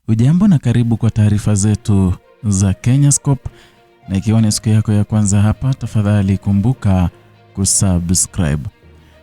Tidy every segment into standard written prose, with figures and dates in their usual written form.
Ujambo na karibu kwa taarifa zetu za Kenyascope, na ikiwa ni siku yako ya kwanza hapa, tafadhali kumbuka kusubscribe.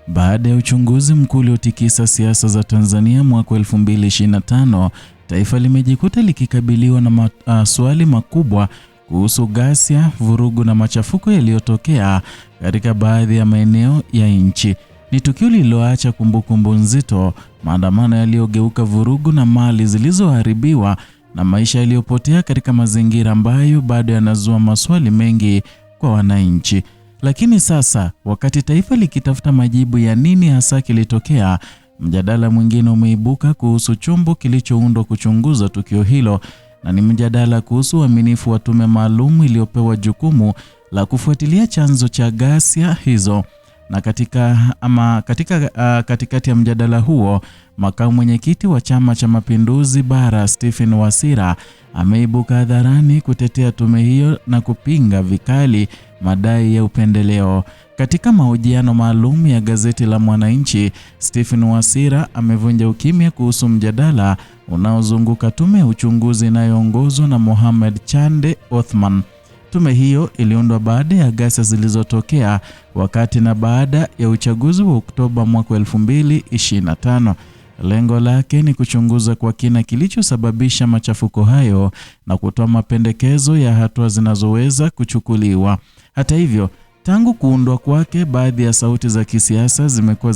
Baada ya uchunguzi mkuu uliotikisa siasa za Tanzania mwaka 2025, taifa limejikuta likikabiliwa na maswali makubwa kuhusu ghasia, vurugu na machafuko yaliyotokea katika baadhi ya maeneo ya nchi. Ni tukio lililoacha kumbukumbu nzito, maandamano yaliyogeuka vurugu na mali zilizoharibiwa na maisha yaliyopotea katika mazingira ambayo bado yanazua maswali mengi kwa wananchi. Lakini sasa, wakati taifa likitafuta majibu ya nini hasa kilitokea, mjadala mwingine umeibuka kuhusu chombo kilichoundwa kuchunguza tukio hilo, na ni mjadala kuhusu uaminifu wa tume maalum iliyopewa jukumu la kufuatilia chanzo cha ghasia hizo. Na katikati ya mjadala huo, makamu mwenyekiti wa Chama cha Mapinduzi Bara Stephen Wasira ameibuka hadharani kutetea tume hiyo na kupinga vikali madai ya upendeleo. Katika mahojiano maalum ya gazeti la Mwananchi, Stephen Wasira amevunja ukimya kuhusu mjadala unaozunguka tume ya uchunguzi inayoongozwa na Mohamed Chande Othman. Tume hiyo iliundwa baada ya ghasia zilizotokea wakati na baada ya uchaguzi wa Oktoba mwaka 2025. Lengo lake ni kuchunguza kwa kina kilichosababisha machafuko hayo na kutoa mapendekezo ya hatua zinazoweza kuchukuliwa. Hata hivyo, tangu kuundwa kwake, baadhi ya sauti za kisiasa zimekuwa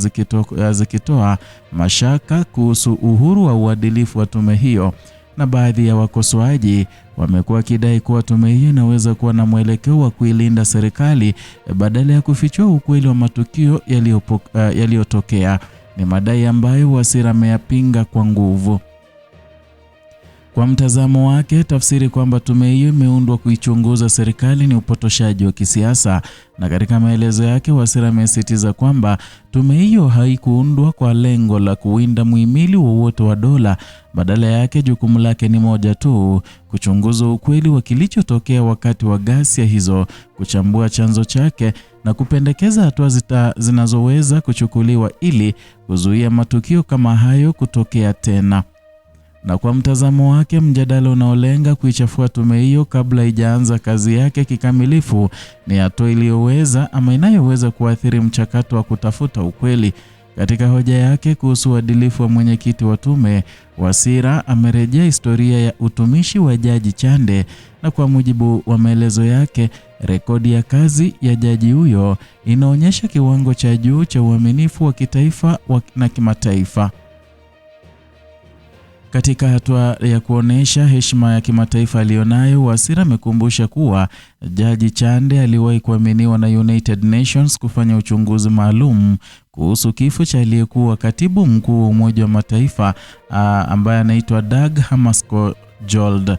zikitoa mashaka kuhusu uhuru wa uadilifu wa tume hiyo, na baadhi ya wakosoaji wamekuwa wakidai kuwa tume hiyo inaweza kuwa na mwelekeo wa kuilinda serikali badala ya kufichua ukweli wa matukio yaliyotokea. Ni madai ambayo Wasira ameyapinga kwa nguvu. Kwa mtazamo wake, tafsiri kwamba tume hiyo imeundwa kuichunguza serikali ni upotoshaji wa kisiasa, na katika maelezo yake Wasira amesisitiza kwamba tume hiyo haikuundwa kwa lengo la kuwinda muhimili wowote wa dola. Badala yake, jukumu lake ni moja tu: kuchunguza ukweli wa kilichotokea wakati wa ghasia hizo, kuchambua chanzo chake na kupendekeza hatua zinazoweza kuchukuliwa ili kuzuia matukio kama hayo kutokea tena. Na kwa mtazamo wake, mjadala unaolenga kuichafua tume hiyo kabla haijaanza kazi yake kikamilifu ni hatua inayoweza kuathiri mchakato wa kutafuta ukweli. Katika hoja yake kuhusu uadilifu wa mwenyekiti wa tume, Wasira amerejea historia ya utumishi wa Jaji Chande, na kwa mujibu wa maelezo yake, rekodi ya kazi ya jaji huyo inaonyesha kiwango cha juu cha uaminifu wa kitaifa na kimataifa. Katika hatua ya kuonesha heshima ya kimataifa aliyonayo, Wasira amekumbusha kuwa Jaji Chande aliwahi kuaminiwa na United Nations kufanya uchunguzi maalum kuhusu kifo cha aliyekuwa katibu mkuu wa Umoja wa Mataifa ambaye anaitwa Dag Hammarskjöld.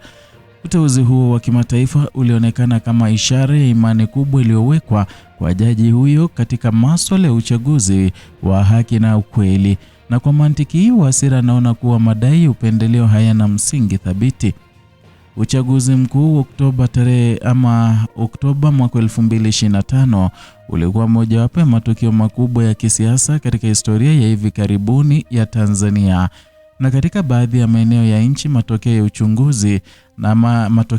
Uteuzi huo wa kimataifa ulionekana kama ishara ya imani kubwa iliyowekwa kwa jaji huyo katika masuala ya uchaguzi wa haki na ukweli. Na kwa mantiki hiyo, Wasira anaona kuwa madai ya upendeleo hayana msingi thabiti. Uchaguzi mkuu wa Oktoba mwaka 2025 ulikuwa mojawapo ya matukio makubwa ya kisiasa katika historia ya hivi karibuni ya Tanzania. Na katika baadhi ya maeneo ya nchi, matokeo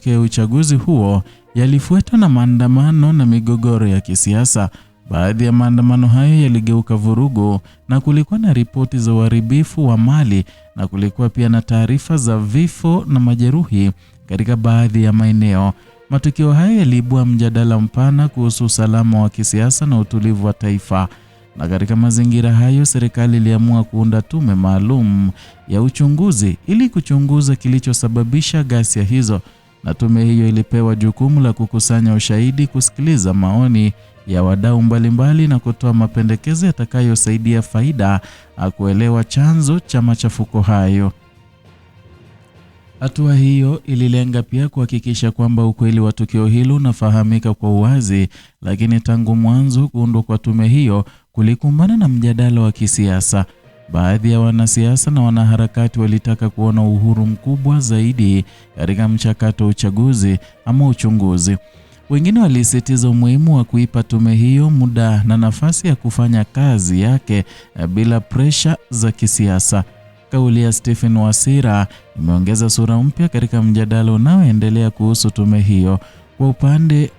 ya uchaguzi huo yalifuatwa na maandamano na migogoro ya kisiasa. Baadhi ya maandamano hayo yaligeuka vurugu, na kulikuwa na ripoti za uharibifu wa mali, na kulikuwa pia na taarifa za vifo na majeruhi katika baadhi ya maeneo. Matukio hayo yaliibua mjadala mpana kuhusu usalama wa kisiasa na utulivu wa taifa. Na katika mazingira hayo, serikali iliamua kuunda tume maalum ya uchunguzi ili kuchunguza kilichosababisha ghasia hizo. Na tume hiyo ilipewa jukumu la kukusanya ushahidi, kusikiliza maoni ya wadau mbalimbali na kutoa mapendekezo yatakayosaidia kuelewa chanzo cha machafuko hayo. Hatua hiyo ililenga pia kuhakikisha kwamba ukweli wa tukio hilo unafahamika kwa uwazi, lakini tangu mwanzo kuundwa kwa tume hiyo kulikumbana na mjadala wa kisiasa. Baadhi ya wanasiasa na wanaharakati walitaka kuona uhuru mkubwa zaidi katika mchakato wa uchaguzi ama uchunguzi. Wengine walisisitiza umuhimu wa kuipa tume hiyo muda na nafasi ya kufanya kazi yake bila presha za kisiasa. Kauli ya Stephen Wasira imeongeza sura mpya katika mjadala unaoendelea kuhusu tume hiyo. Kwa upande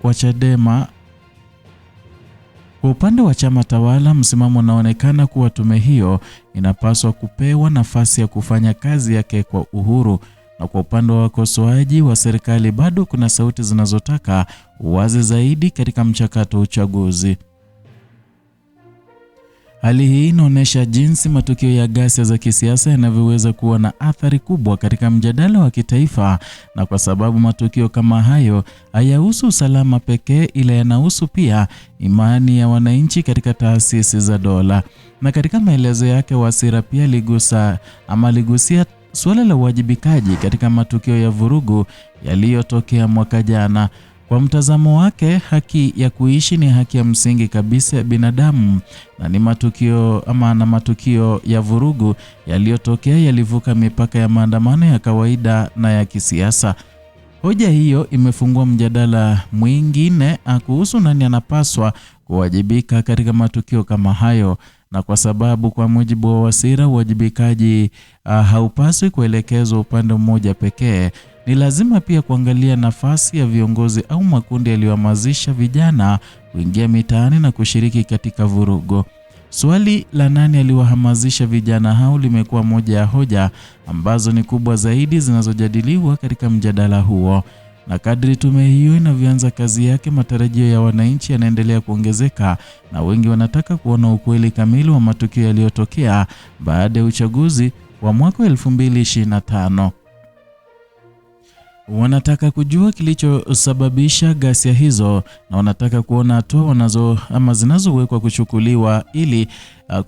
wa chama tawala, msimamo unaonekana kuwa tume hiyo inapaswa kupewa nafasi ya kufanya kazi yake kwa uhuru. Na kwa upande wa wakosoaji wa serikali, bado kuna sauti zinazotaka uwazi zaidi katika mchakato wa uchaguzi. Hali hii inaonyesha jinsi matukio ya ghasia za kisiasa yanavyoweza kuwa na athari kubwa katika mjadala wa kitaifa, na kwa sababu matukio kama hayo hayahusu usalama pekee, ila yanahusu pia imani ya wananchi katika taasisi za dola. Na katika maelezo yake, Wasira pia aligusia suala la uwajibikaji katika matukio ya vurugu yaliyotokea mwaka jana. Kwa mtazamo wake, haki ya kuishi ni haki ya msingi kabisa ya binadamu, na matukio ya vurugu yaliyotokea yalivuka mipaka ya maandamano ya kawaida na ya kisiasa. Hoja hiyo imefungua mjadala mwingine kuhusu nani anapaswa kuwajibika katika matukio kama hayo. Na kwa sababu kwa mujibu wa Wasira, uwajibikaji haupaswi kuelekezwa upande mmoja pekee, ni lazima pia kuangalia nafasi ya viongozi au makundi yaliyohamasisha vijana kuingia mitaani na kushiriki katika vurugu. Swali la nani aliwahamasisha vijana hao limekuwa moja ya hoja ambazo ni kubwa zaidi zinazojadiliwa katika mjadala huo. Na kadri tume hiyo inavyoanza kazi yake, matarajio ya wananchi yanaendelea kuongezeka, na wengi wanataka kuona ukweli kamili wa matukio yaliyotokea baada ya uchaguzi wa mwaka 2025. Wanataka kujua kilichosababisha ghasia hizo, na wanataka kuona hatua zinazowekwa kuchukuliwa ili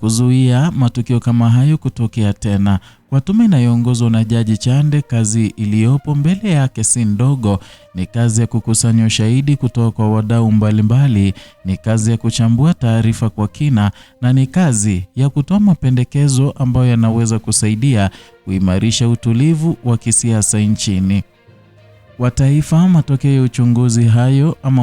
kuzuia matukio kama hayo kutokea tena. Kwa tume inayoongozwa na Jaji Chande, kazi iliyopo mbele yake si ndogo. Ni kazi ya kukusanya ushahidi kutoka kwa wadau mbalimbali, ni kazi ya kuchambua taarifa kwa kina, na ni kazi ya kutoa mapendekezo ambayo yanaweza kusaidia kuimarisha utulivu wa kisiasa nchini. Kwa taifa, matokeo ya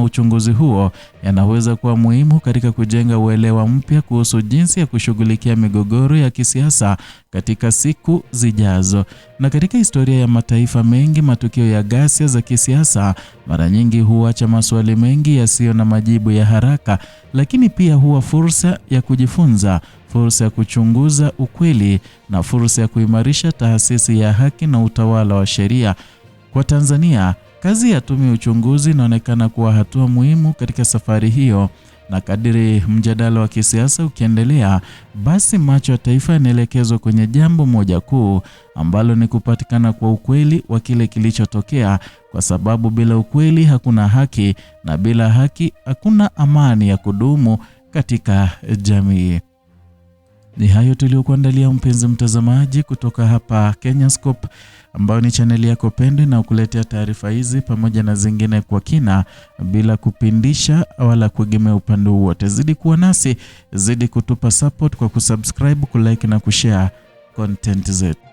uchunguzi huo yanaweza kuwa muhimu katika kujenga uelewa mpya kuhusu jinsi ya kushughulikia migogoro ya kisiasa katika siku zijazo. Na katika historia ya mataifa mengi, matukio ya ghasia za kisiasa mara nyingi huacha maswali mengi yasiyo na majibu ya haraka, lakini pia huwa fursa ya kujifunza, fursa ya kuchunguza ukweli, na fursa ya kuimarisha taasisi ya haki na utawala wa sheria. Kwa Tanzania, kazi ya tume ya uchunguzi inaonekana kuwa hatua muhimu katika safari hiyo, na kadiri mjadala wa kisiasa ukiendelea, basi macho ya taifa yanaelekezwa kwenye jambo moja kuu, ambalo ni kupatikana kwa ukweli wa kile kilichotokea, kwa sababu bila ukweli hakuna haki, na bila haki hakuna amani ya kudumu katika jamii. Ni hayo tuliokuandalia mpenzi mtazamaji, kutoka hapa Kenyascope, ambayo ni chaneli yako pendwa na kukuletea taarifa hizi pamoja na zingine kwa kina, bila kupindisha wala kuegemea upande wote. Zidi kuwa nasi, zidi kutupa support kwa kusubscribe, kulike na kushare content zetu.